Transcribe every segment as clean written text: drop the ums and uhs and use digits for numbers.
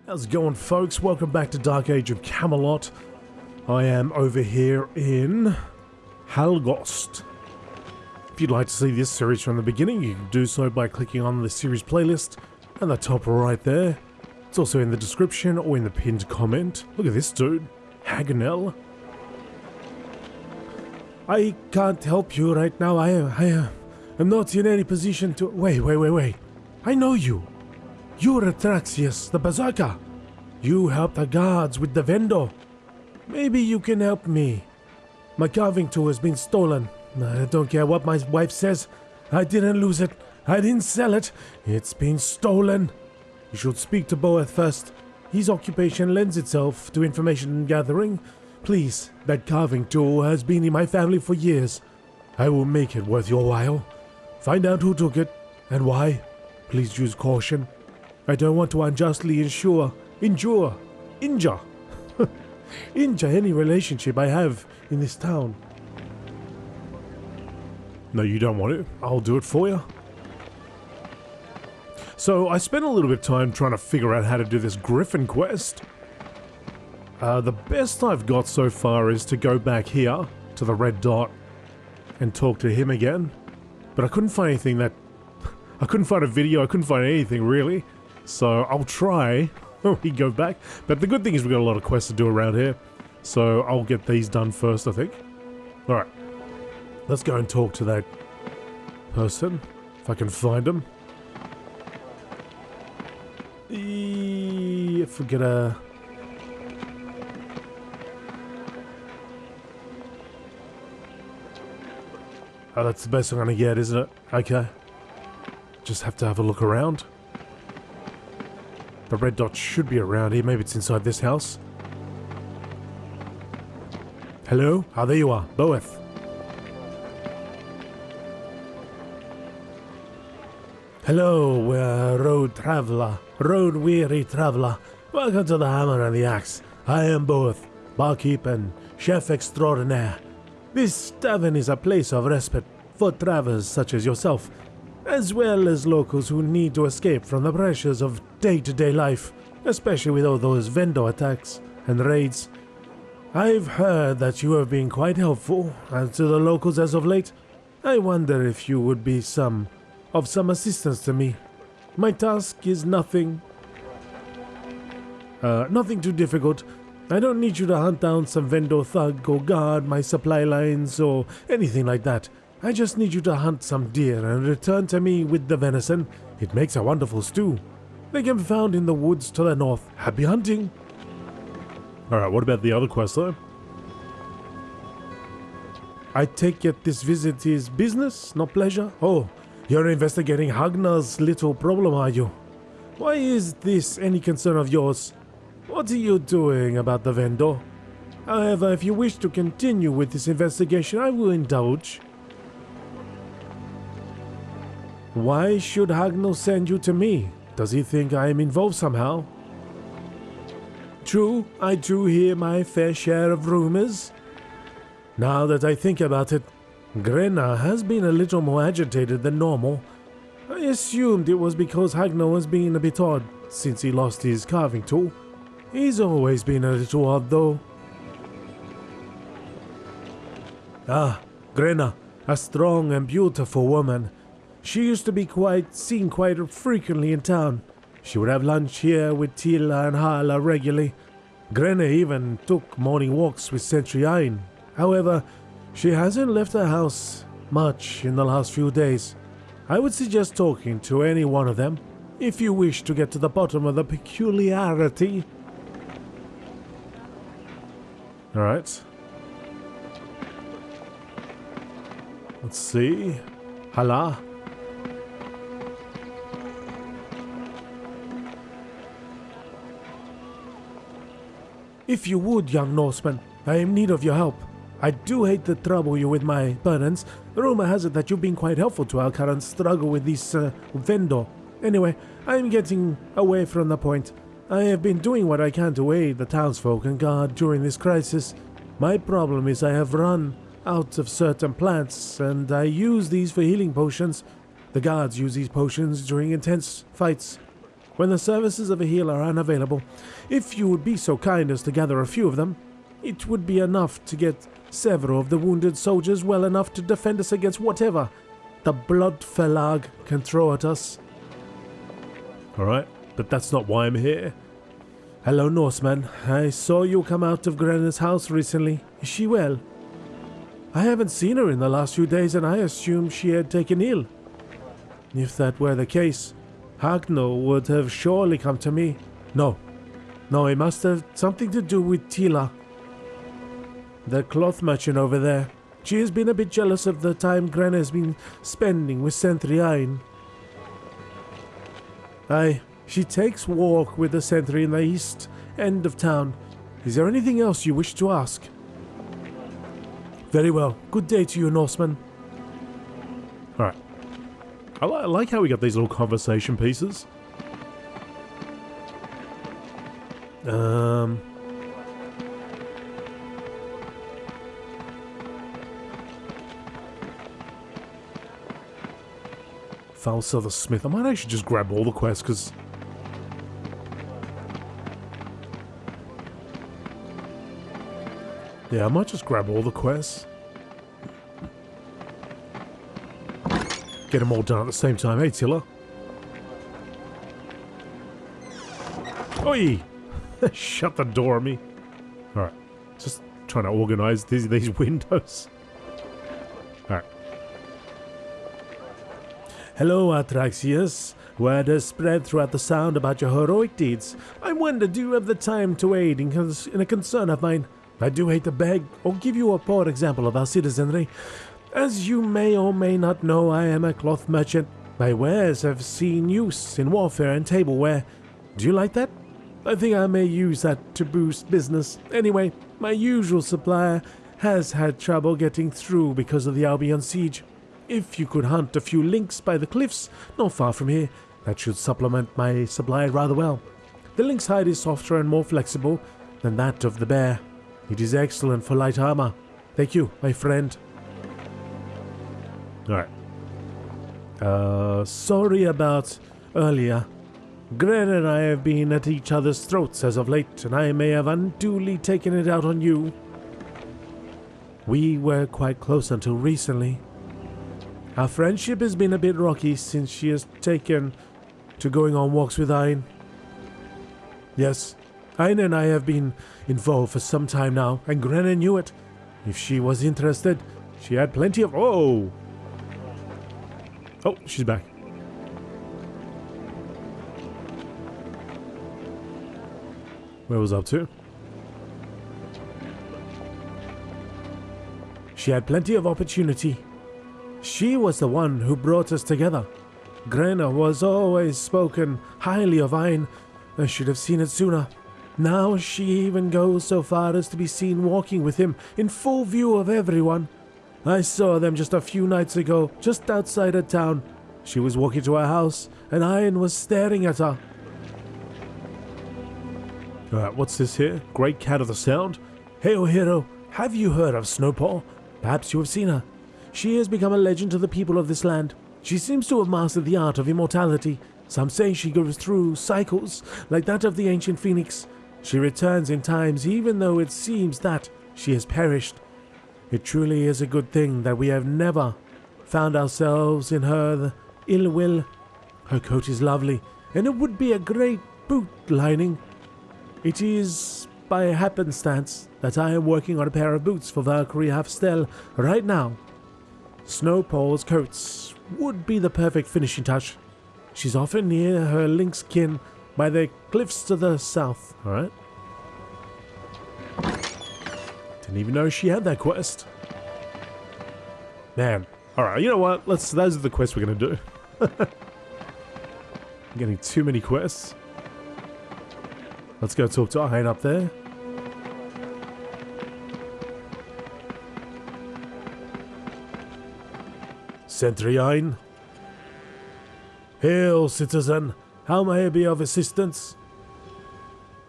How's it going, folks? Welcome back to Dark Age of Camelot. I am over here in Helgost. If you'd like to see this series from the beginning, you can do so by clicking on the series playlist at the top right there. It's also in the description or in the pinned comment. Look at this dude, Haganel. I can't help you right now. I am not in any position to... Wait. I know you. You're Atraxius, the Berserker. You helped the guards with the vendor. Maybe you can help me. My carving tool has been stolen. I don't care what my wife says. I didn't lose it. I didn't sell it. It's been stolen. You should speak to Boeth first. His occupation lends itself to information gathering. Please, that carving tool has been in my family for years. I will make it worth your while. Find out who took it and why. Please use caution. I don't want to unjustly injure any relationship I have in this town. No, you don't want it. I'll do it for you. So I spent a little bit of time trying to figure out how to do this Griffin quest. The best I've got so far is to go back here to the red dot and talk to him again. But I couldn't find anything that... I couldn't find a video, I couldn't find anything really. So I'll try when we go back. But the good thing is we've got a lot of quests to do around here. So I'll get these done first, I think. Alright. Let's go and talk to that person, if I can find him. If we get a... Oh, that's the best I'm gonna get, isn't it? Okay. Just have to have a look around. The red dot should be around here. Maybe it's inside this house. Hello? Ah, there you are. Boeth. Hello, road-weary traveler. Welcome to the Hammer and the Axe. I am Boeth, barkeep and chef extraordinaire. This tavern is a place of respite for travelers such as yourself, as well as locals who need to escape from the pressures of day-to-day life, especially with all those vendor attacks and raids. I've heard that you have been quite helpful to the locals as of late. I wonder if you would be of some assistance to me. My task is nothing too difficult. I don't need you to hunt down some vendor thug or guard my supply lines or anything like that. I just need you to hunt some deer and return to me with the venison. It makes a wonderful stew. They can be found in the woods to the north. Happy hunting! Alright, what about the other quest though? I take it this visit is business, not pleasure? Oh, you're investigating Hagnar's little problem, are you? Why is this any concern of yours? What are you doing about the vendor? However, if you wish to continue with this investigation, I will indulge. Why should Hagnar send you to me? Does he think I am involved somehow? True, I do hear my fair share of rumors. Now that I think about it, Grenna has been a little more agitated than normal. I assumed it was because Hagnar was being a bit odd since he lost his carving tool. He's always been a little odd though. Ah, Grenna, a strong and beautiful woman. She used to be seen quite frequently in town. She would have lunch here with Tila and Hala regularly. Grenna even took morning walks with Sentry Ein. However, she hasn't left her house much in the last few days. I would suggest talking to any one of them if you wish to get to the bottom of the peculiarity. Alright. Let's see. Hala. If you would, young Norseman, I am in need of your help. I do hate to trouble you with my burdens. Rumor has it that you've been quite helpful to our current struggle with this vendor. Anyway, I am getting away from the point. I have been doing what I can to aid the townsfolk and guard during this crisis. My problem is I have run out of certain plants, and I use these for healing potions. The guards use these potions during intense fights. when the services of a healer are unavailable. If you would be so kind as to gather a few of them, it would be enough to get several of the wounded soldiers well enough to defend us against whatever the blood Felag can throw at us. Alright, but that's not why I'm here. Hello, Norseman. I saw you come out of Grenna's house recently. Is she well? I haven't seen her in the last few days, and I assumed she had taken ill. If that were the case, Hagnall would have surely come to me. No, it must have something to do with Tila, the cloth merchant over there. She has been a bit jealous of the time Grenna has been spending with Sentriain. She takes walk with the sentry in the east end of town. Is there anything else you wish to ask? Very well. Good day to you, Norseman. Alright. I like how we got these little conversation pieces. Falsa the Smith. I might actually just grab all the quests, because... yeah, I might just grab all the quests. Get them all done at the same time. Hey, Tilla. Oi! Shut the door on me. Alright. Just trying to organize these windows. Alright. Hello, Atraxius. Word has spread throughout the sound about your heroic deeds. I wonder, do you have the time to aid in a concern of mine? I do hate to beg or give you a poor example of our citizenry. As you may or may not know, I am a cloth merchant. My wares have seen use in warfare and tableware. Do you like that? I think I may use that to boost business. Anyway, my usual supplier has had trouble getting through because of the Albion siege. If you could hunt a few lynx by the cliffs, not far from here, that should supplement my supply rather well. The lynx hide is softer and more flexible than that of the bear. It is excellent for light armor. Thank you, my friend. Alright. Sorry about earlier. Gren and I have been at each other's throats as of late, and I may have unduly taken it out on you. We were quite close until recently. Our friendship has been a bit rocky since she has taken to going on walks with Ein. Yes, Ein and I have been involved for some time now, and Grenna knew it. If she was interested, she had plenty of... Oh, she's back. Where was I up to? She had plenty of opportunity. She was the one who brought us together. Grenna was always spoken highly of Ein. I should have seen it sooner. Now she even goes so far as to be seen walking with him in full view of everyone. I saw them just a few nights ago, just outside of town. She was walking to her house, and Ein was staring at her. What's this here? Great Cat of the Sound? Hey, oh hero, have you heard of Snowpaw? Perhaps you have seen her. She has become a legend to the people of this land. She seems to have mastered the art of immortality. Some say she goes through cycles, like that of the ancient phoenix. She returns in times even though it seems that she has perished. It truly is a good thing that we have never found ourselves in her ill will. Her coat is lovely, and it would be a great boot lining. It is by happenstance that I am working on a pair of boots for Valkyrie Hafstel right now. Snowpaw's coats would be the perfect finishing touch. She's often near her lynx kin by the cliffs to the south. Alright. Didn't even know she had that quest. Man. Alright, you know what? Those are the quests we're gonna do. I'm getting too many quests. Let's go talk to Hein up there. Sentry Hein. Hail, citizen. How may I be of assistance?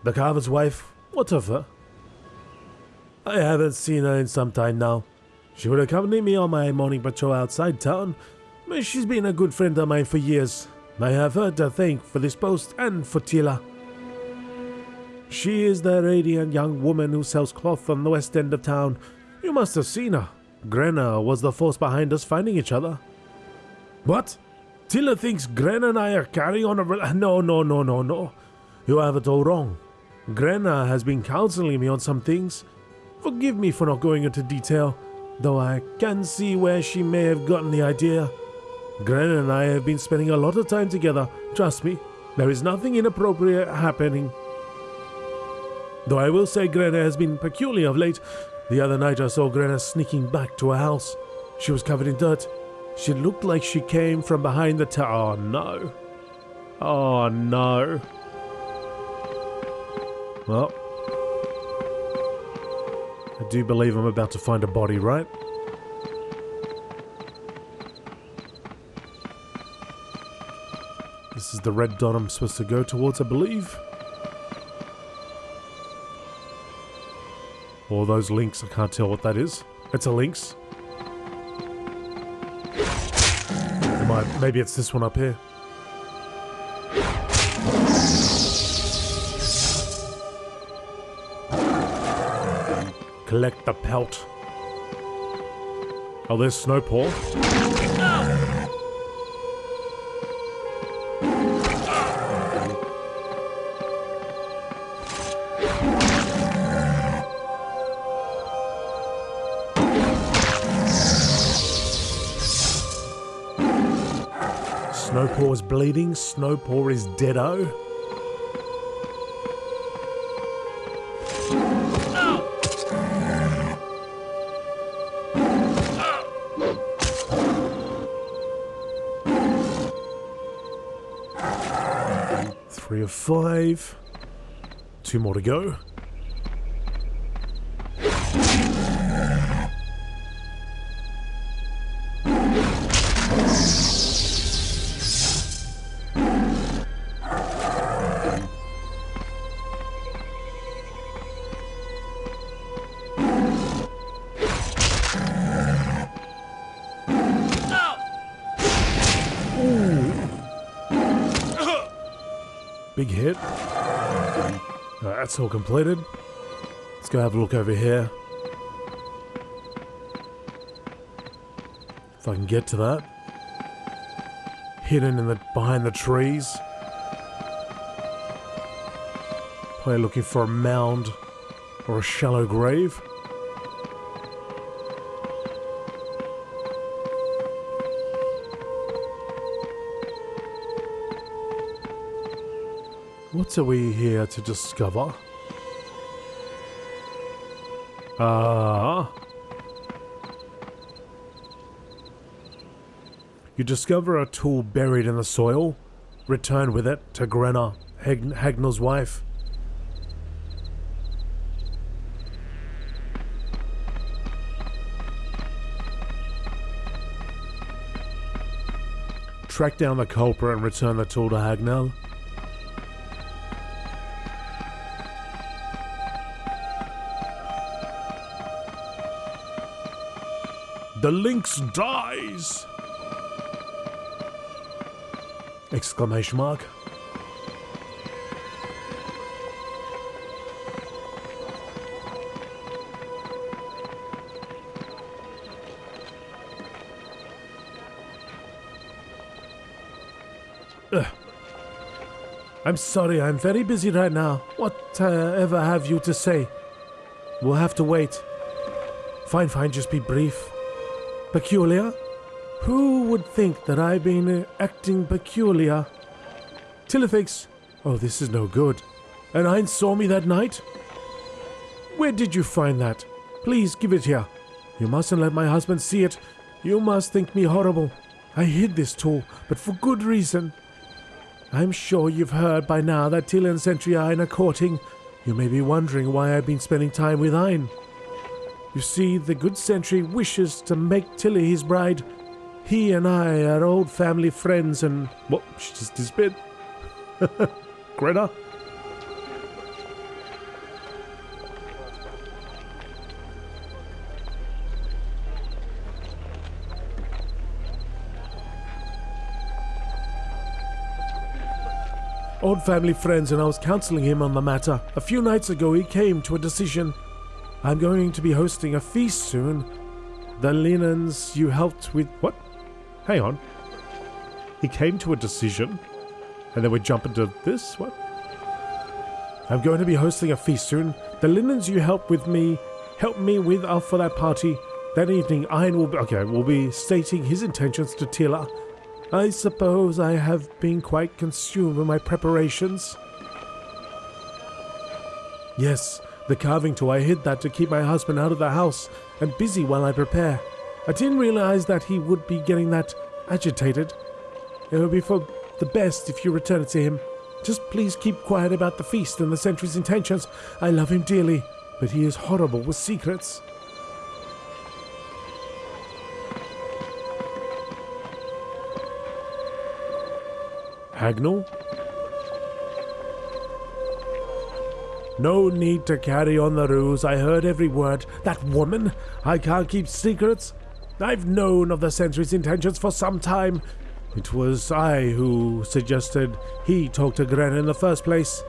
The carver's wife. What of her? I haven't seen her in some time now. She would accompany me on my morning patrol outside town, but she's been a good friend of mine for years. I have her to thank for this post and for Tila. She is the radiant young woman who sells cloth on the west end of town. You must have seen her. Grenna was the force behind us finding each other. What? Tila thinks Grenna and I are carrying on a No. You have it all wrong. Grenna has been counseling me on some things. Forgive me for not going into detail, though I can see where she may have gotten the idea. Grenna and I have been spending a lot of time together. Trust me, there is nothing inappropriate happening. Though I will say Grenna has been peculiar of late. The other night I saw Grenna sneaking back to her house. She was covered in dirt. She looked like she came from behind the tower. Oh no. Oh no. Well, I do believe I'm about to find a body, right? This is the red dot I'm supposed to go towards, I believe. All those links, I can't tell what that is. It's a lynx. Maybe it's this one up here. Collect the pelt. Oh, there's Snowpaw. Snowpaw is bleeding. Snowpaw is deado. Three of 5. 2 more to go. Big hit. That's all completed. Let's go have a look over here. If I can get to that. Hidden behind the trees. Probably looking for a mound or a shallow grave. What are we here to discover? You discover a tool buried in the soil. Return with it to Grenna, Hagnell's wife. Track down the culprit and return the tool to Hagnell. The lynx dies! Exclamation mark. I'm sorry, I'm very busy right now. Whatever have you to say? We'll have to wait. Fine, just be brief. Peculiar? Who would think that I've been acting peculiar? Tillifix. Oh, this is no good. And Ein saw me that night? Where did you find that? Please give it here. You mustn't let my husband see it. You must think me horrible. I hid this tool, but for good reason. I'm sure you've heard by now that Tila and Sentry Ein are courting. You may be wondering why I've been spending time with Ein. You see, the good Sentry wishes to make Tilly his bride. He and I are old family friends and... Well, she just disappeared. Greta? old family friends, and I was counseling him on the matter. A few nights ago, he came to a decision. I'm going to be hosting a feast soon. The linens you helped with... What? Hang on. He came to a decision? And then we jump into this? What? I'm going to be hosting a feast soon. The linens you helped me with are for that party. That evening, Iron will be stating his intentions to Tila. I suppose I have been quite consumed in my preparations. Yes, the carving tool. I hid that to keep my husband out of the house and busy while I prepare. I didn't realize that he would be getting that agitated. It would be for the best if you return it to him. Just please keep quiet about the feast and the sentry's intentions. I love him dearly, but he is horrible with secrets. Hagnall? No need to carry on the ruse. I heard every word. That woman? I can't keep secrets. I've known of the sentry's intentions for some time. It was I who suggested he talk to Gren in the first place.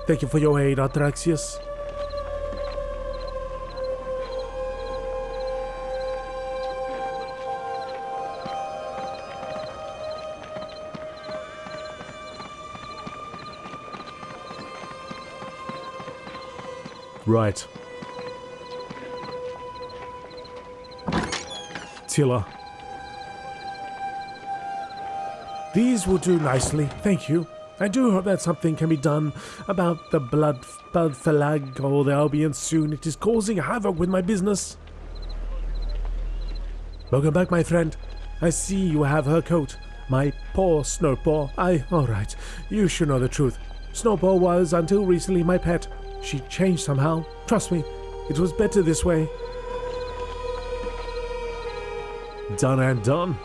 Thank you for your aid, Atraxius. Right. Tila. These will do nicely, thank you. I do hope that something can be done about the blood phalag or the Albion soon. It is causing havoc with my business. Welcome back, my friend. I see you have her coat. My poor Snowpaw. Alright, you should know the truth. Snowpaw was, until recently, my pet. She changed somehow. Trust me, it was better this way. Done and done.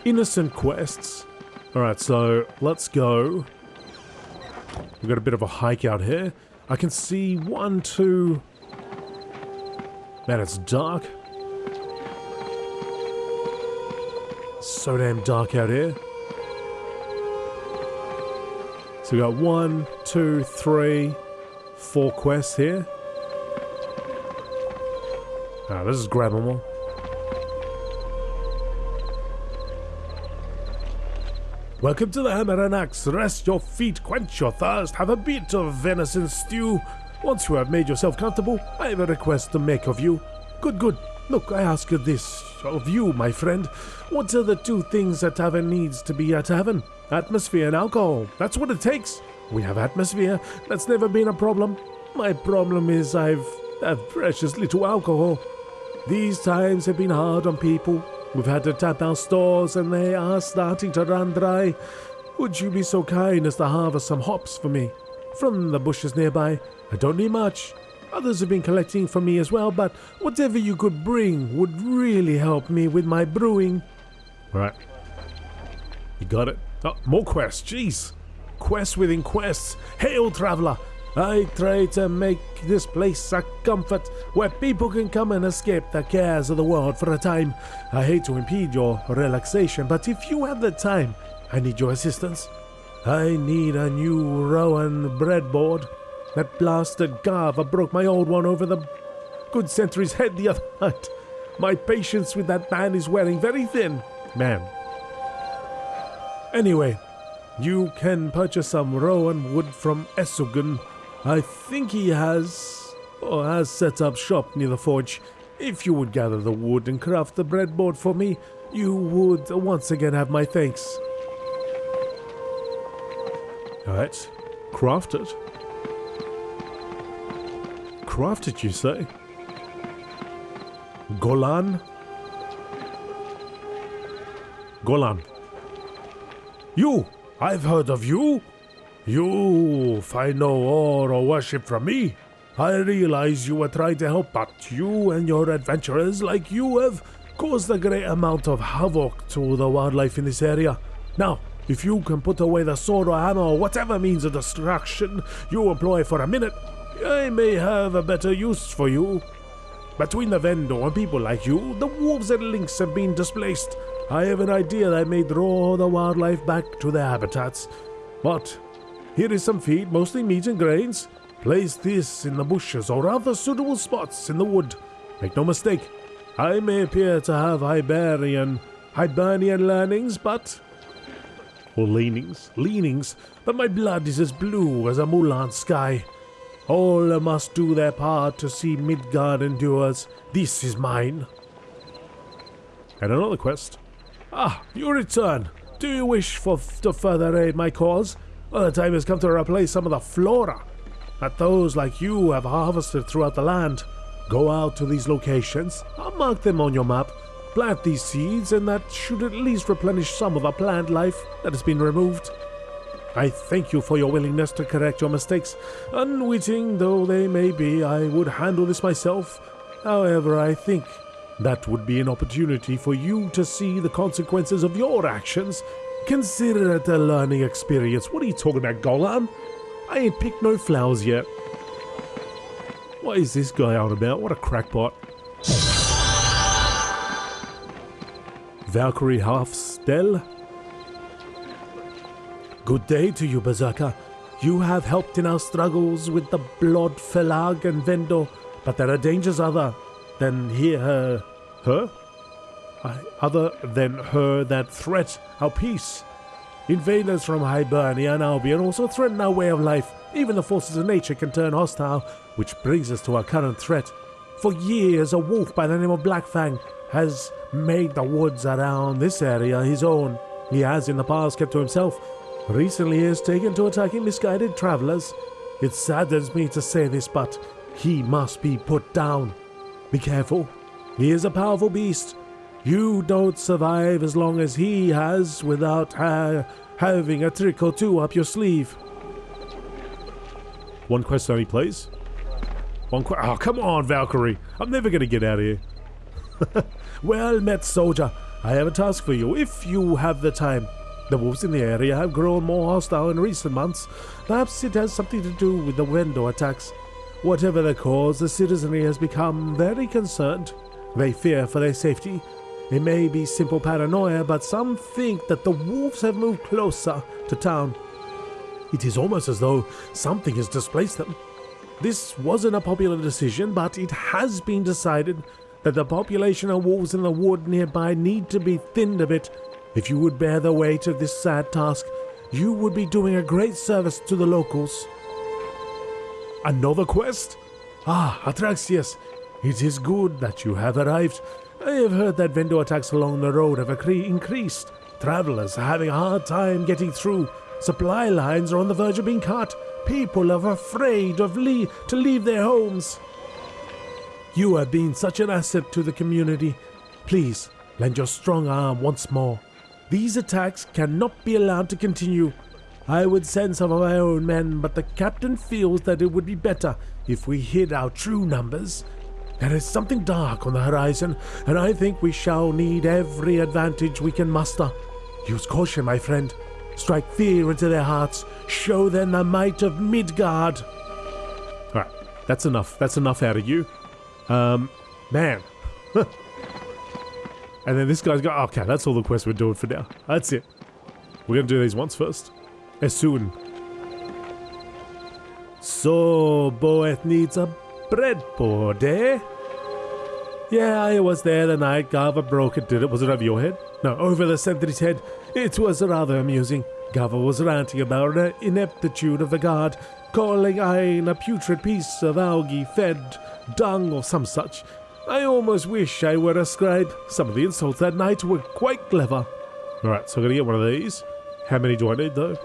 Innocent quests. Alright, so let's go. We've got a bit of a hike out here. I can see 1, 2... Man, it's dark. So damn dark out here. So we got 1, 2, 3, 4 quests here. Ah, this is grab them all. Welcome to the Hammer and Axe. Rest your feet, quench your thirst, have a bit of venison stew. Once you have made yourself comfortable, I have a request to make of you. Good. Look, I ask you this of you, my friend. What are the 2 things a tavern needs to be a tavern? Atmosphere and alcohol. That's what it takes. We have atmosphere. That's never been a problem. My problem is I've precious little alcohol. These times have been hard on people. We've had to tap our stores and they are starting to run dry. Would you be so kind as to harvest some hops for me? From the bushes nearby. I don't need much. Others have been collecting for me as well, but whatever you could bring would really help me with my brewing. Alright. You got it. Oh, more quests, jeez. Quests within quests. Hail, traveler. I try to make this place a comfort where people can come and escape the cares of the world for a time. I hate to impede your relaxation, but if you have the time, I need your assistance. I need a new Rowan breadboard. That blasted Garva broke my old one over the good sentry's head the other night. My patience with that man is wearing very thin. Man. Anyway, you can purchase some Rowan wood from Esugun. I think he has set up shop near the forge. If you would gather the wood and craft the breadboard for me, you would once again have my thanks. Alright, craft it. Craft it, you say? Golan? Golan. You! I've heard of you! You find no awe or worship from me. I realize you were trying to help, but you and your adventurers like you have caused a great amount of havoc to the wildlife in this area. Now, if you can put away the sword or hammer or whatever means of destruction you employ for a minute, I may have a better use for you. Between the vendor and people like you, the wolves and lynx have been displaced. I have an idea that may draw the wildlife back to their habitats. But here is some feed, mostly meat and grains. Place this in the bushes or other suitable spots in the wood. Make no mistake, I may appear to have Hibernian learnings, but... or leanings, but my blood is as blue as a Mulan sky. All must do their part to see Midgard endures. This is mine. And another quest. Ah, you return. Do you wish to further aid my cause? Well, the time has come to replace some of the flora that those like you have harvested throughout the land. Go out to these locations. I'll mark them on your map. Plant these seeds, and that should at least replenish some of the plant life that has been removed. I thank you for your willingness to correct your mistakes. Unwitting though they may be, I would handle this myself. However, I think that would be an opportunity for you to see the consequences of your actions. Consider it a learning experience. What are you talking about, Golan? I ain't picked no flowers yet. What is this guy on about? What a crackpot. Valkyrie Halfstell? Good day to you, Berserker. You have helped in our struggles with the Blood Felag and Vendor, but there are dangers other than her that threat our peace. Invaders from Hibernia and Albion also threaten our way of life. Even the forces of nature can turn hostile, which brings us to our current threat. For years, a wolf by the name of Blackfang has made the woods around this area his own. He has in the past kept to himself. Recently he has taken to attacking misguided travelers. It saddens me to say this, but he must be put down. Be careful. He is a powerful beast. You don't survive as long as he has without having a trick or two up your sleeve. One quest only, please. Oh, come on, Valkyrie. I'm never going to get out of here. Well met, soldier. I have a task for you, if you have the time. The wolves in the area have grown more hostile in recent months. Perhaps it has something to do with the Wendo attacks. Whatever the cause, the citizenry has become very concerned. They fear for their safety. It may be simple paranoia, but some think that the wolves have moved closer to town. It is almost as though something has displaced them. This wasn't a popular decision, but it has been decided that the population of wolves in the wood nearby need to be thinned a bit. If you would bear the weight of this sad task, you would be doing a great service to the locals. Another quest? Ah, Atraxius, it is good that you have arrived. I have heard that Vendor attacks along the road have increased. Travelers are having a hard time getting through. Supply lines are on the verge of being cut. People are afraid to leave their homes. You have been such an asset to the community. Please, lend your strong arm once more. These attacks cannot be allowed to continue. I would send some of my own men, but the captain feels that it would be better if we hid our true numbers. There is something dark on the horizon, and I think we shall need every advantage we can muster. Use caution, my friend. Strike fear into their hearts. Show them the might of Midgard. Alright, that's enough. That's enough out of you. Man. And then this guy's got... Okay, that's all the quests we're doing for now. That's it. We're going to do these once first. As soon. So, Boeth needs a breadboard, eh? Yeah, I was there the night Gava broke it, did it? Was it over your head? No, over the sentry's head. It was rather amusing. Gava was ranting about the ineptitude of the guard, calling Ain a putrid piece of algae fed dung or some such. I almost wish I were a scribe. Some of the insults that night were quite clever. Alright, so I'm going to get one of these. How many do I need, though?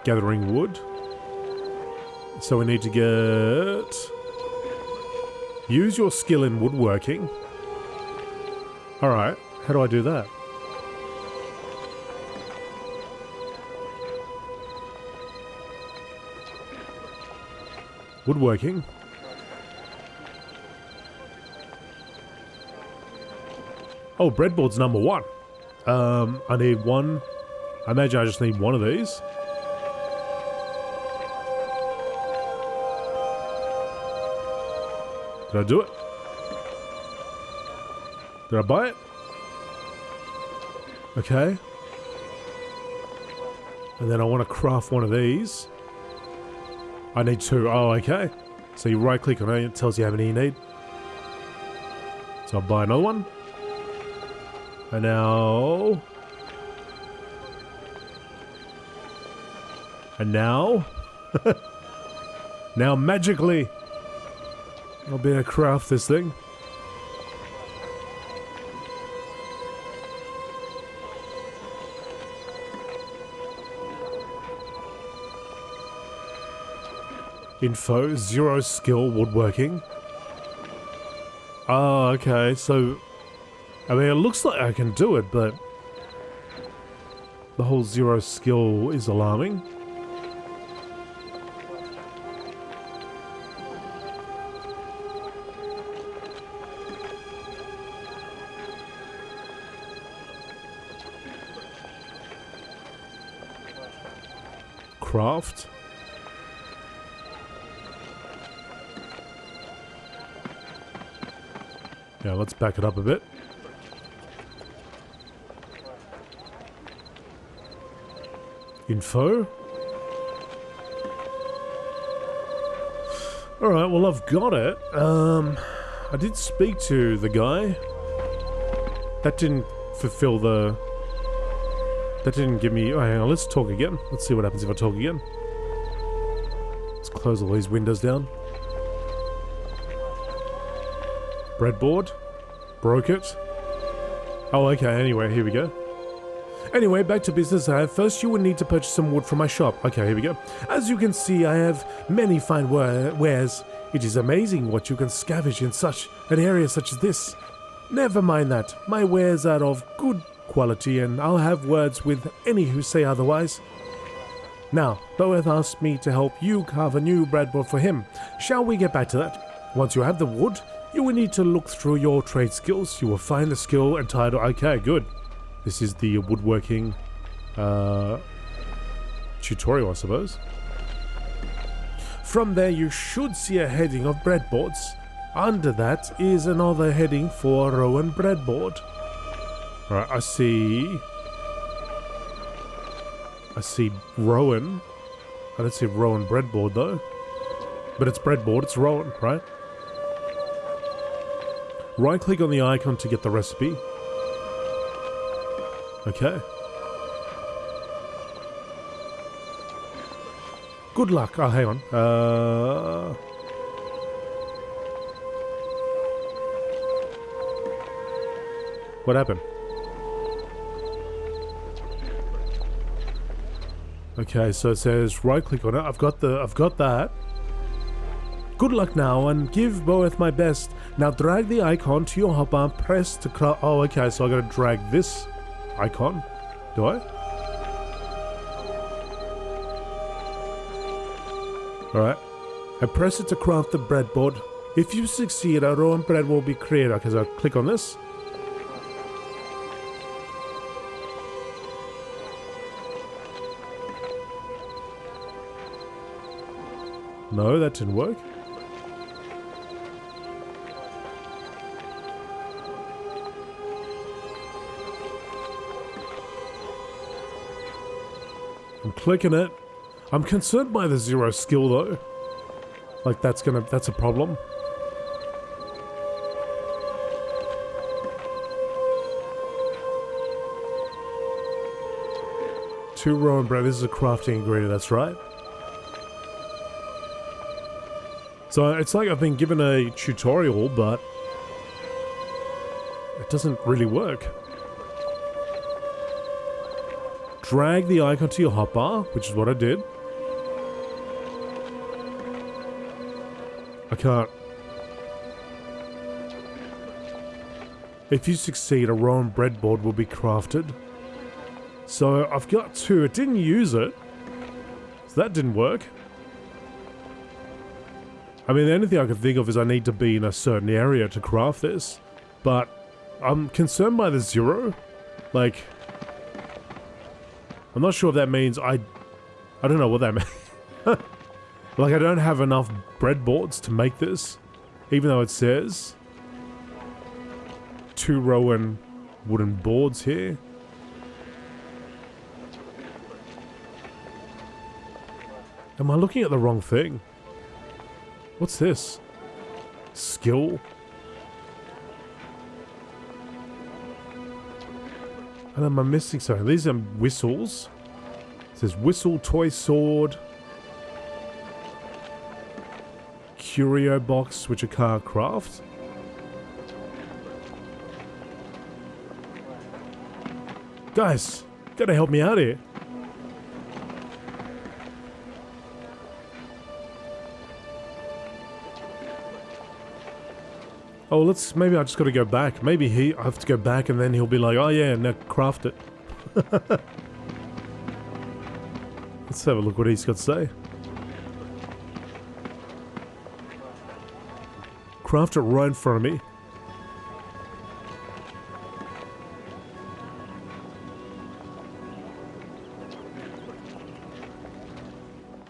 Gathering wood. So we need to get... Use your skill in woodworking. Alright, how do I do that? Woodworking. Oh, breadboard's number one. I need one. I imagine I just need one of these. Did I do it? Did I buy it? Okay. And then I want to craft one of these. I need two. Oh, okay. So you right click on it, it tells you how many you need. So I'll buy another one. And now... And now... now magically... I'll be able to craft this thing. Info, 0 skill woodworking. Oh, okay, so... I mean, it looks like I can do it, but... The whole 0 skill is alarming. Craft. Yeah, let's back it up a bit. Info. Alright, well I've got it. I did speak to the guy. That didn't fulfill the... That didn't give me... Oh, hang on, let's talk again. Let's see what happens if I talk again. Let's close all these windows down. Breadboard. Broke it. Oh, okay, anyway, here we go. Anyway, back to business. First you will need to purchase some wood from my shop. Okay, here we go. As you can see, I have many fine wares. It is amazing what you can scavenge in such an area such as this. Never mind that. My wares are of good quality and I'll have words with any who say otherwise. Now, Boeth asked me to help you carve a new breadboard for him. Shall we get back to that? Once you have the wood, you will need to look through your trade skills. You will find the skill entitled... Okay, good. This is the woodworking tutorial, I suppose. From there, you should see a heading of breadboards. Under that is another heading for Rowan breadboard. Alright, I see Rowan. I don't see Rowan breadboard though. But it's breadboard, it's Rowan, right? Right click on the icon to get the recipe. Okay. Good luck. Oh, hang on. What happened? Okay, so it says right click on it. I've got that. Good luck now and give Boeth my best. Now drag the icon to your hotbar, press to craft. Oh, okay, so I gotta drag this icon. Do I? Alright. I press it to craft the breadboard. If you succeed, a Rowan bread will be created. Okay, so I'll click on this. No, that didn't work. I'm clicking it. I'm concerned by the 0 skill though. Like that's a problem. Two Rowan bread, this is a crafting ingredient, that's right. So it's like I've been given a tutorial, but it doesn't really work. Drag the icon to your hotbar, which is what I did. I can't. If you succeed, a Rowan breadboard will be crafted. So I've got two. It didn't use it. So that didn't work. I mean, the only thing I can think of is I need to be in a certain area to craft this. But I'm concerned by the 0. Like, I'm not sure if that means I don't know what that means. Like, I don't have enough breadboards to make this. Even though it says 2-row wooden boards here. Am I looking at the wrong thing? What's this? Skill? And am I missing something? These are whistles. It says whistle, toy, sword. Curio box, which I can't craft. Guys, gotta help me out here. Oh, maybe I just gotta go back. Maybe I have to go back and then he'll be like, oh yeah, now craft it. Let's have a look what he's got to say. Craft it right in front of me.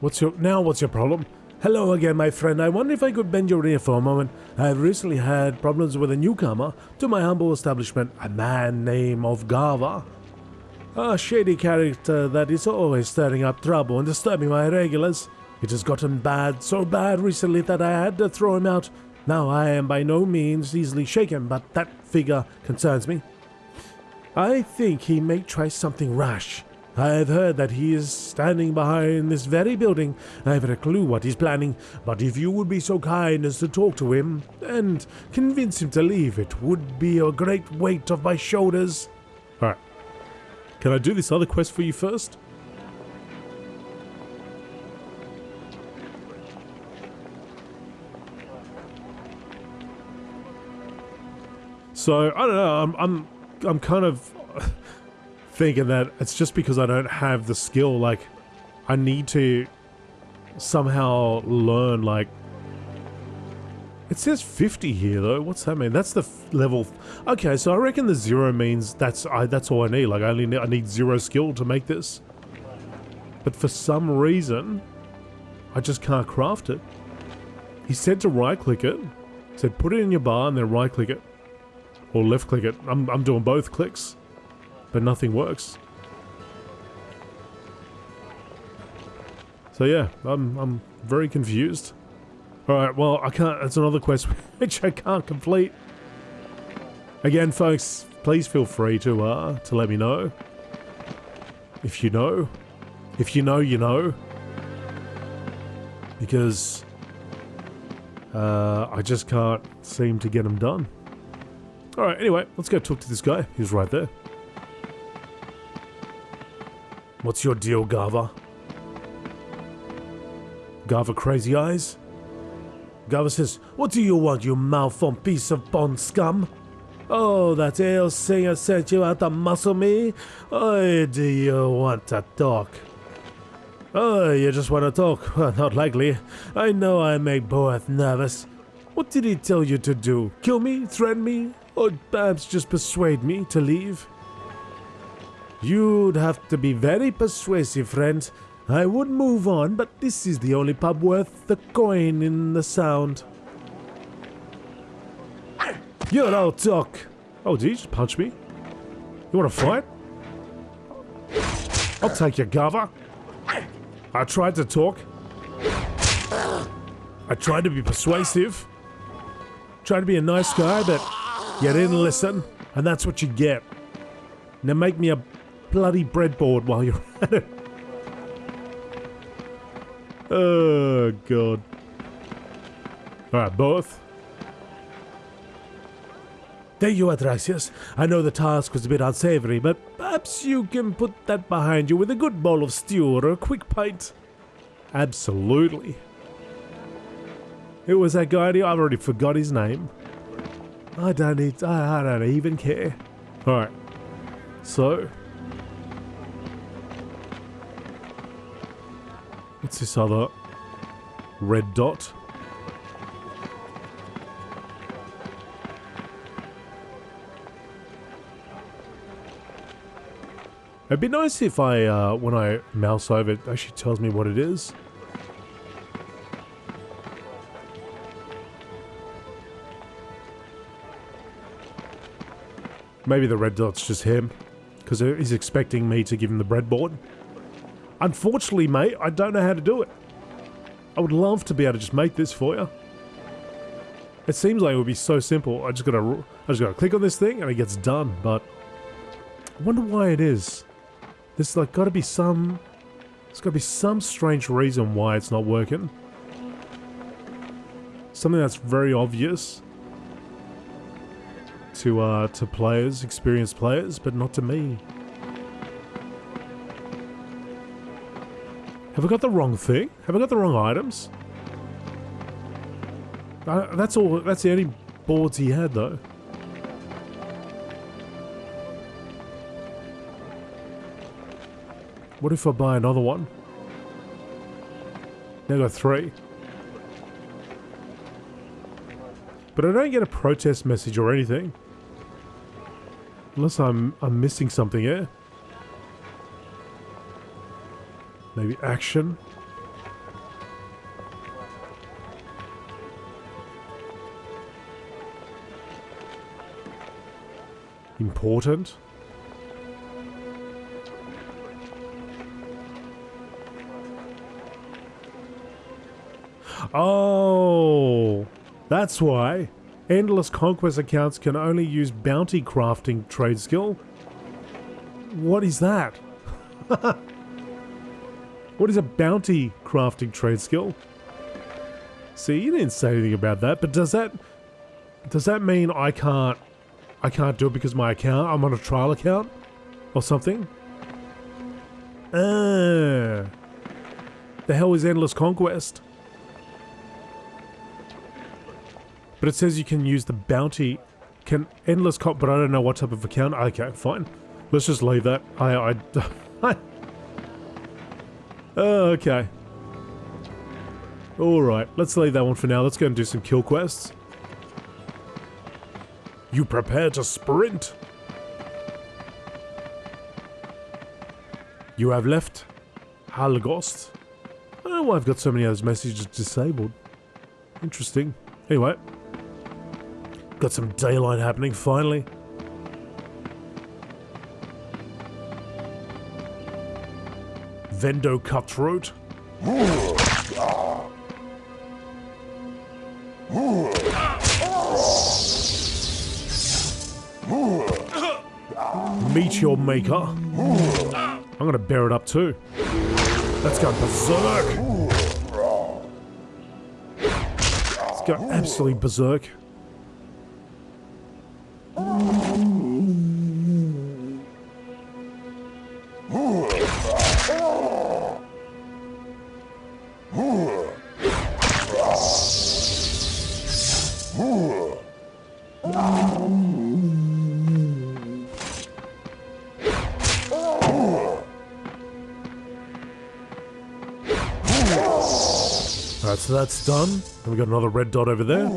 What's your problem? Hello again, my friend. I wonder if I could bend your ear for a moment. I have recently had problems with a newcomer to my humble establishment, a man named of Gava. A shady character that is always stirring up trouble and disturbing my regulars. It has gotten bad, so bad recently that I had to throw him out. Now I am by no means easily shaken, but that figure concerns me. I think he may try something rash. I have heard that he is standing behind this very building. I haven't a clue what he's planning, but if you would be so kind as to talk to him and convince him to leave, it would be a great weight off my shoulders. Alright. Can I do this other quest for you first? So, I don't know, I'm kind of thinking that it's just because I don't have the skill, like, I need to somehow learn, like, it says 50 here though, what's that mean? That's the level, okay, so I reckon the 0 means that's all I need, like I need 0 skill to make this. But for some reason, I just can't craft it. He said to right click it, said put it in your bar and then right click it. Or left click it, I'm doing both clicks. But nothing works. So yeah, I'm very confused. Alright, well, I can't, it's another quest which I can't complete. Again, folks, please feel free to let me know. If you know. If you know, you know. Because I just can't seem to get them done. Alright, anyway, let's go talk to this guy. He's right there. What's your deal, Gava? Gava Crazy Eyes? Gava says, what do you want, you malformed piece of bone scum? Oh, that ale singer sent you out to muscle me? Oh, do you want to talk? Oh, you just want to talk? Well, not likely. I know I make Boeth nervous. What did he tell you to do? Kill me? Threaten me? Or perhaps just persuade me to leave? You'd have to be very persuasive, friend. I would move on, but this is the only pub worth the coin in the sound. You're all talk. Oh, did you just punch me? You want to fight? I'll take your Gava. I tried to talk. I tried to be persuasive. Tried to be a nice guy, but you didn't listen, and that's what you get. Now make me a bloody breadboard while you're at it. Oh, God. Alright, both. There you are, Draxius. I know the task was a bit unsavory, but perhaps you can put that behind you with a good bowl of stew or a quick pint. Absolutely. Who was that guy? I've already forgot his name. I don't even care. Alright. So. What's this other red dot? It'd be nice if when I mouse over, it actually tells me what it is. Maybe the red dot's just him, because he's expecting me to give him the breadboard. Unfortunately, mate, I don't know how to do it. I would love to be able to just make this for you. It seems like it would be so simple. I just gotta click on this thing and it gets done, but I wonder why it is. There's like gotta be some strange reason why it's not working. Something that's very obvious to players, experienced players, but not to me. Have I got the wrong thing? Have I got the wrong items? That's all. That's the only boards he had, though. What if I buy another one? Now I got 3. But I don't get a protest message or anything. Unless I'm missing something here. Maybe action. Important. Oh, that's why. Endless Conquest accounts can only use bounty crafting trade skill. What is that? What is a bounty crafting trade skill? See, you didn't say anything about that, but does that mean I can't do it because my account, I'm on a trial account or something? The hell is Endless Conquest? But it says you can use the bounty, but I don't know what type of account. Okay, fine. Let's just leave that. Okay. Alright, let's leave that one for now. Let's go and do some kill quests. You prepare to sprint. You have left Halgost. I don't know why I've got so many of those messages disabled. Interesting. Anyway. Got some daylight happening finally. Vendo Cutthroat. Meet your maker. I'm gonna bear it up too. Let's go berserk. Let's go absolutely berserk. Alright, so that's done. And we got another red dot over there.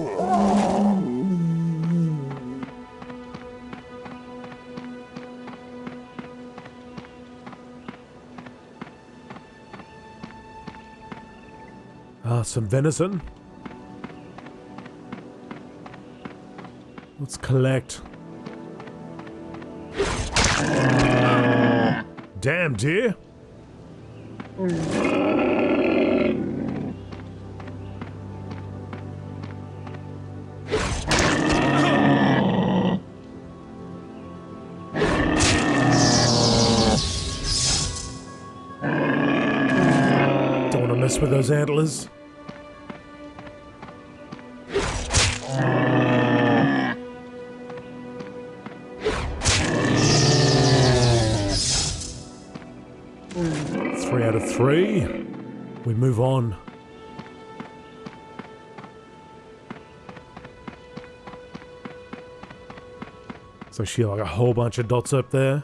Some venison. Let's collect. Damn, deer. Don't want to mess with those antlers. Out of 3. We move on. So she like a whole bunch of dots up there.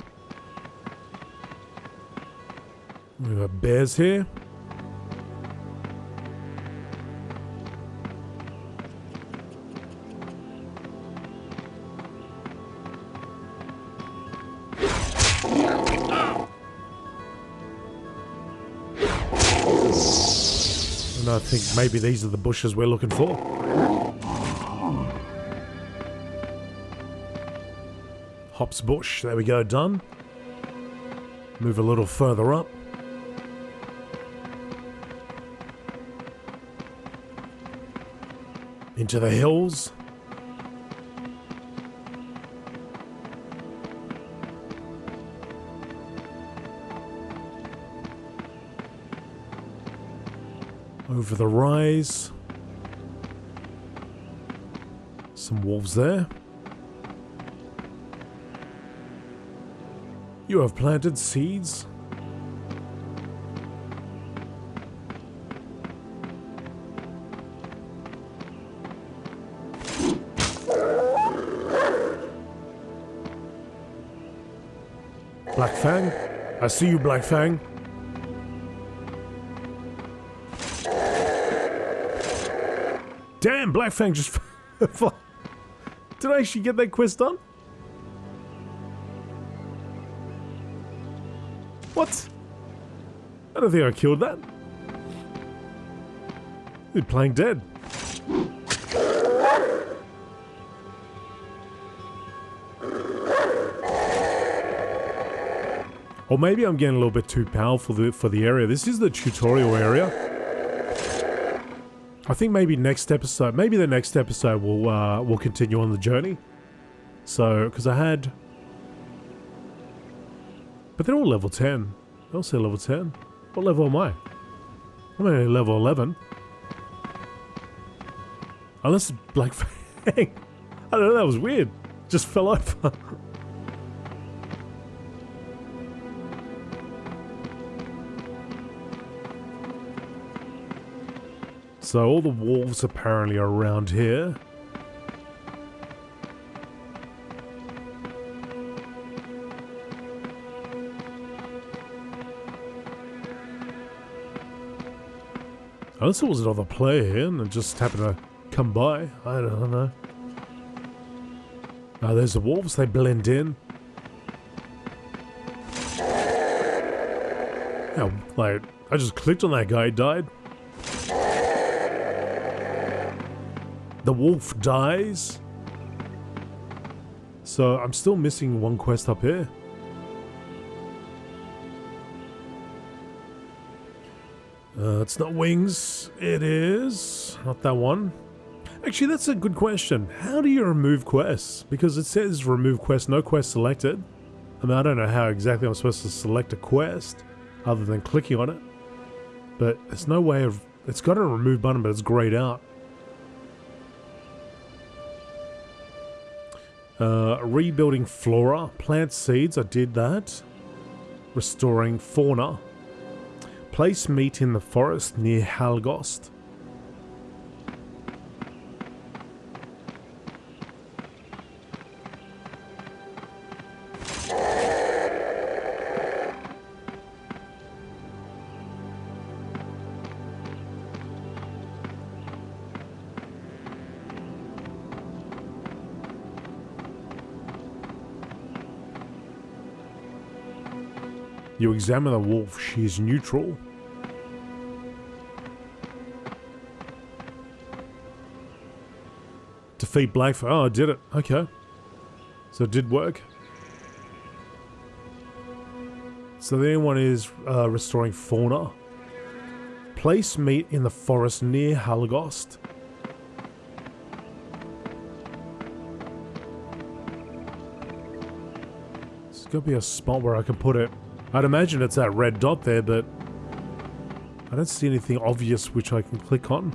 We got bears here. And I think maybe these are the bushes we're looking for. Hop Cyclops bush. There we go, done. Move a little further up. Into the hills. Over the rise. Some wolves there. You have planted seeds. Black Fang? I see you, Black Fang. Damn, Black Fang just... Did I actually get that quest done? What? I don't think I killed that. He's playing dead. Or maybe I'm getting a little bit too powerful for the area. This is the tutorial area. I think maybe next episode, maybe the next episode we'll continue on the journey. So, because I had... But they're all level 10. They all say level 10. What level am I? I'm only level 11. Unless it's Black Fang. I don't know, that was weird. Just fell over. So all the wolves apparently are around here. Unless it was another player here and it just happened to come by. I don't know. Now there's the wolves, they blend in. Yeah, like, I just clicked on that guy, he died. The wolf dies. So I'm still missing one quest up here. It's not wings. It is not that one. Actually, that's a good question. How do you remove quests? Because it says remove quest, no quest selected. I mean, I don't know how exactly I'm supposed to select a quest other than clicking on it. But there's no way of... It's got a remove button, but it's grayed out. Rebuilding flora, plant seeds, I did that. Restoring fauna. Place meat in the forest near Halgost. You examine the wolf, she is neutral. Defeat Blackfire. Oh, I did it. Okay. So it did work. So the only one is restoring fauna. Place meat in the forest near Halgost. There's got to be a spot where I can put it. I'd imagine it's that red dot there, but I don't see anything obvious which I can click on.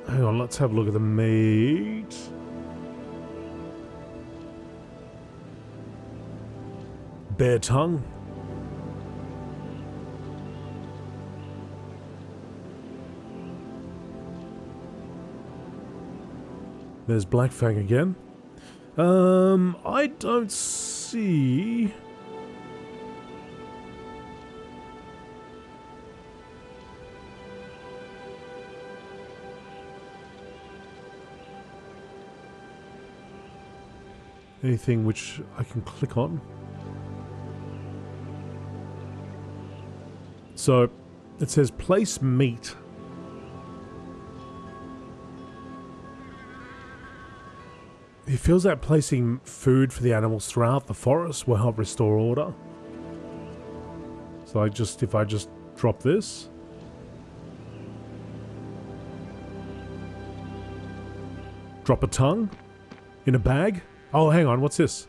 Hang on, let's have a look at the meat. Bear tongue. There's Black Fang again. I don't see... anything which I can click on. So, it says place meat. He feels that placing food for the animals throughout the forest will help restore order. So if I just drop this. Drop a tongue in a bag. Oh, hang on, what's this?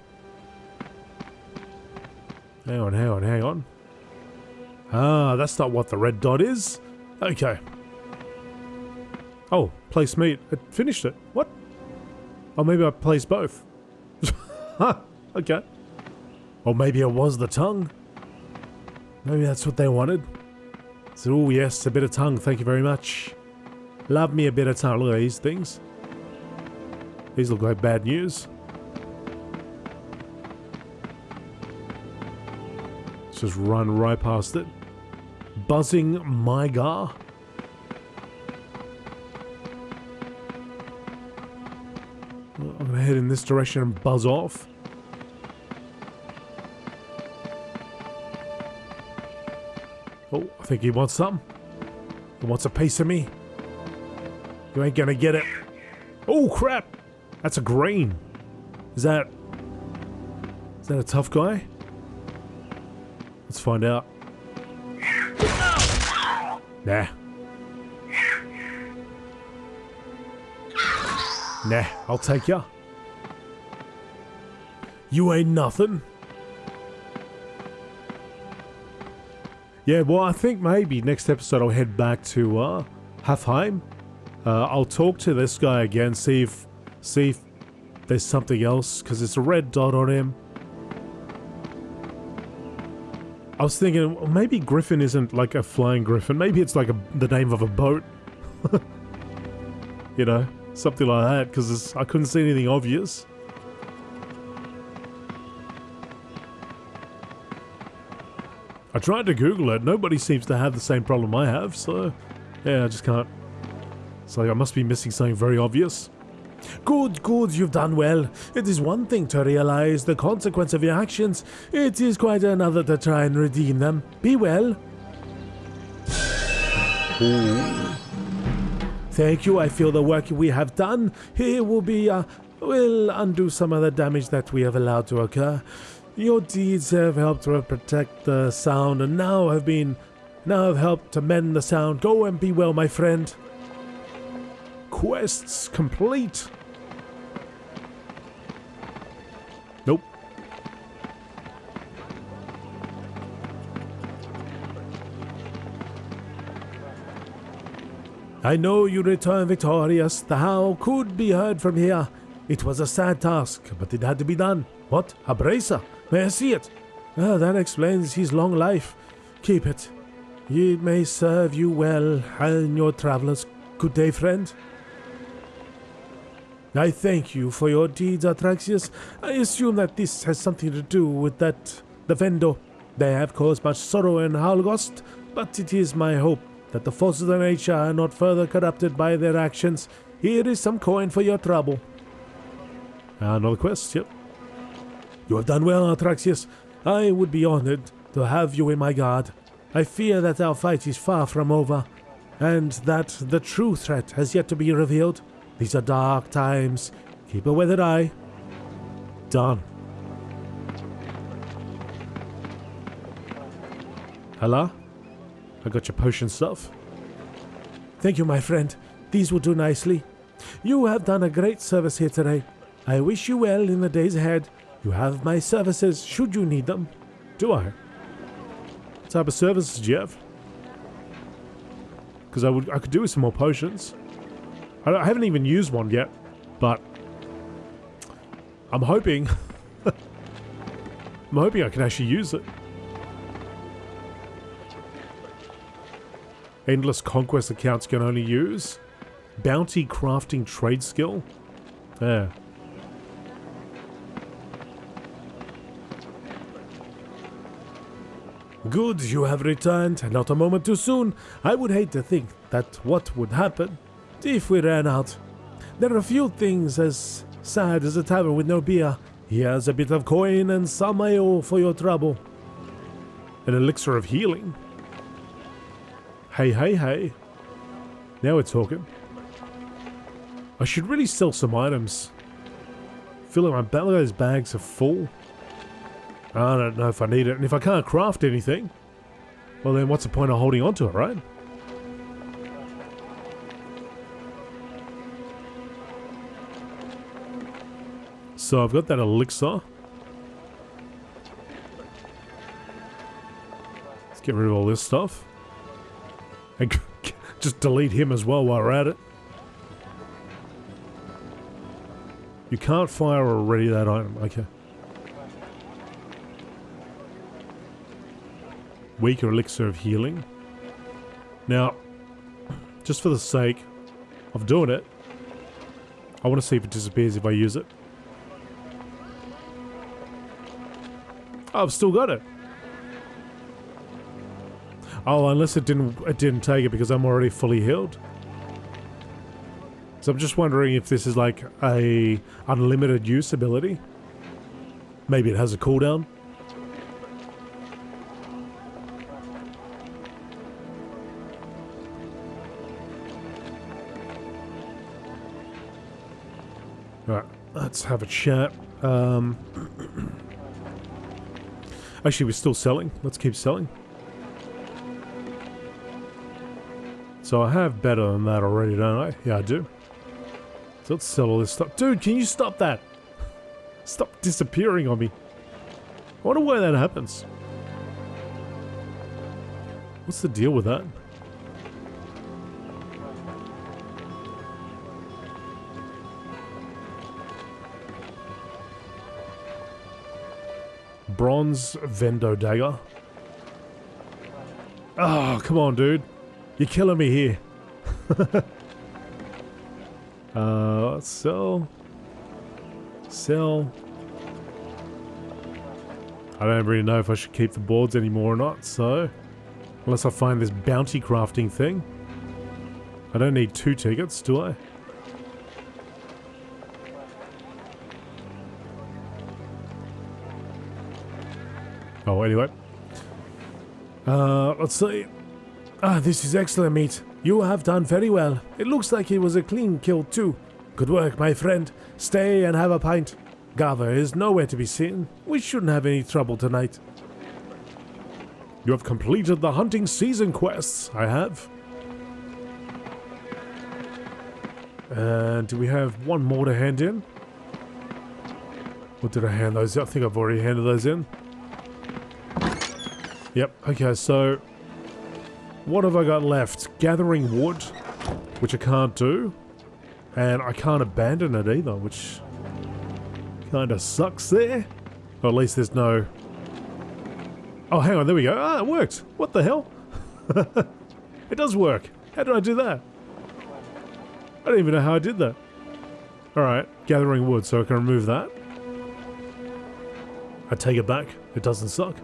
Hang on. Ah, that's not what the red dot is. Okay. Oh, place meat. It finished it. What? Oh, maybe I placed both. Okay. Or maybe it was the tongue. Maybe that's what they wanted. So, oh yes, a bit of tongue. Thank you very much. Love me a bit of tongue. Look at these things. These look like bad news. Let's just run right past it. Buzzing Mygar. I'm gonna head in this direction and buzz off. Oh, I think he wants something. He wants a piece of me. You ain't gonna get it. Oh crap! That's a green. Is that a tough guy? Let's find out. Nah. Nah, I'll take ya. You ain't nothing. Yeah, well, I think maybe next episode I'll head back to Halfheim. I'll talk to this guy again, see if there's something else, because it's a red dot on him. I was thinking, well, maybe Griffin isn't like a flying griffin. Maybe it's like the name of a boat. You know, something like that, because I couldn't see anything obvious. I tried to Google it. Nobody seems to have the same problem I have, so yeah, I just can't. It's like I must be missing something very obvious. Good, you've done well. It is one thing to realize the consequence of your actions. It is quite another to try and redeem them. Be well. Ooh. Thank you. I feel the work we have done here will undo some of the damage that we have allowed to occur. Your deeds have helped to protect the sound and now have helped to mend the sound. Go and be well, my friend. Quests complete. Nope. I know you return victorious. The howl could be heard from here. It was a sad task, but it had to be done. What? A bracer? May I see it? Ah, that explains his long life. Keep it. It may serve you well in your travels. Good day, friend. I thank you for your deeds, Atraxius. I assume that this has something to do with the Vendo. They have caused much sorrow in Halgost, but it is my hope that the forces of nature are not further corrupted by their actions. Here is some coin for your trouble. Another quest, yep. You have done well, Atraxius. I would be honored to have you in my guard. I fear that our fight is far from over, and that the true threat has yet to be revealed. These are dark times. Keep a weathered eye. Done. Hello? I got your potion stuff. Thank you, my friend. These will do nicely. You have done a great service here today. I wish you well in the days ahead. You have my services should you need them. Do I? What type of services do you have? Because I could do with some more potions. I haven't even used one yet, but I'm hoping I can actually use it. Endless conquest accounts can only use bounty crafting trade skill. There. Good, you have returned. Not a moment too soon. I would hate to think that what would happen if we ran out. There are a few things as sad as a tavern with no beer. Here's a bit of coin and some ale for your trouble. An elixir of healing. Hey, hey, hey. Now we're talking. I should really sell some items. I feel like my those bags are full. I don't know if I need it. And if I can't craft anything, well then what's the point of holding on to it, right? So I've got that elixir. Let's get rid of all this stuff. And just delete him as well while we're at it. You can't fire or ready that item. Okay. Weaker elixir of healing. Now, just for the sake of doing it, I want to see if it disappears if I use it. Oh, I've still got it. Oh, unless it didn't take it because I'm already fully healed. So I'm just wondering if this is like a unlimited use ability. Maybe it has a cooldown. Alright, let's have a chat. Actually, we're still selling. Let's keep selling. So I have better than that already, don't I? Yeah, I do. So let's sell all this stuff. Dude, can you stop that? Stop disappearing on me. I wonder why that happens. What's the deal with that? Bronze Vendo Dagger. Oh, come on, dude. You're killing me here. Sell. Sell. I don't really know if I should keep the boards anymore or not, so... Unless I find this bounty crafting thing. I don't need 2 tickets, do I? Oh, anyway. Let's see. Ah, this is excellent meat. You have done very well. It looks like it was a clean kill too. Good work, my friend. Stay and have a pint. Gava is nowhere to be seen. We shouldn't have any trouble tonight. You have completed the hunting season quests. I have. And do we have one more to hand in? Or did I hand those? I think I've already handed those in. Yep, okay, so what have I got left? Gathering wood, which I can't do, and I can't abandon it either, which kind of sucks there. Or at least there's no... Oh, hang on, there we go. Ah, it worked. What the hell? It does work. How did I do that? I don't even know how I did that. Alright, gathering wood, so I can remove that. I take it back. It doesn't suck.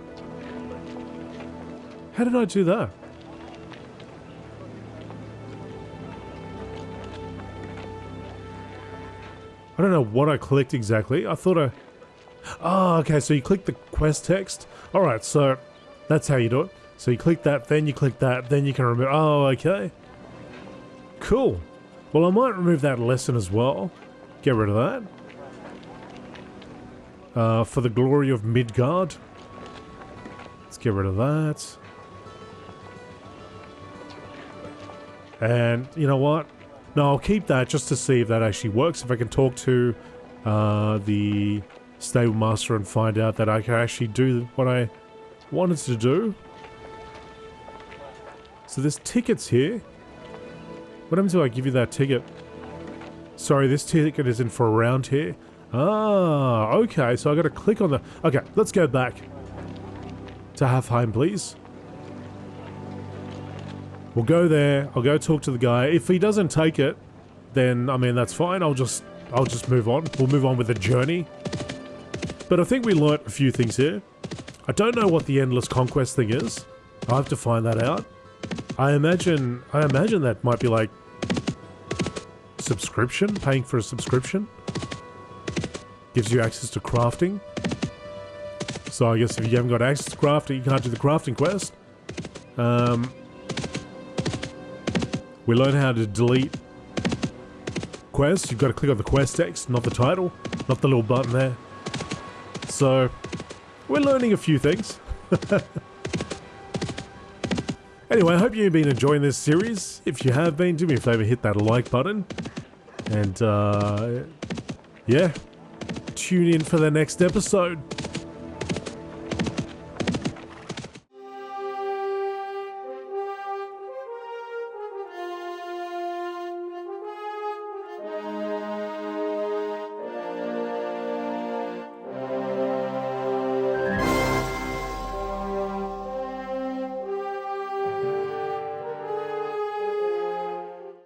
How did I do that? I don't know what I clicked exactly. I thought I... Oh, okay, so you click the quest text. Alright, so that's how you do it. So you click that, then you click that, then you can remove... Oh, okay. Cool. Well, I might remove that lesson as well. Get rid of that. For the glory of Midgard. Let's get rid of that. And you know what? No, I'll keep that just to see if that actually works. If I can talk to the stable master and find out that I can actually do what I wanted to do. So there's tickets here. What happens if I give you that ticket? Sorry, this ticket isn't for around here. Ah, okay. So I got to click on the... Okay, let's go back to Halfheim, please. We'll go there, I'll go talk to the guy. If he doesn't take it, then, I mean, that's fine. I'll just move on. We'll move on with the journey. But I think we learnt a few things here. I don't know what the Endless Conquest thing is. I'll have to find that out. I imagine that might be like... subscription? Paying for a subscription? Gives you access to crafting. So I guess if you haven't got access to crafting, you can't do the crafting quest. We learn how to delete quests. You've got to click on the quest text, not the title, not the little button there. So, we're learning a few things. Anyway, I hope you've been enjoying this series. If you have been, do me a favor, hit that like button. And, yeah, tune in for the next episode.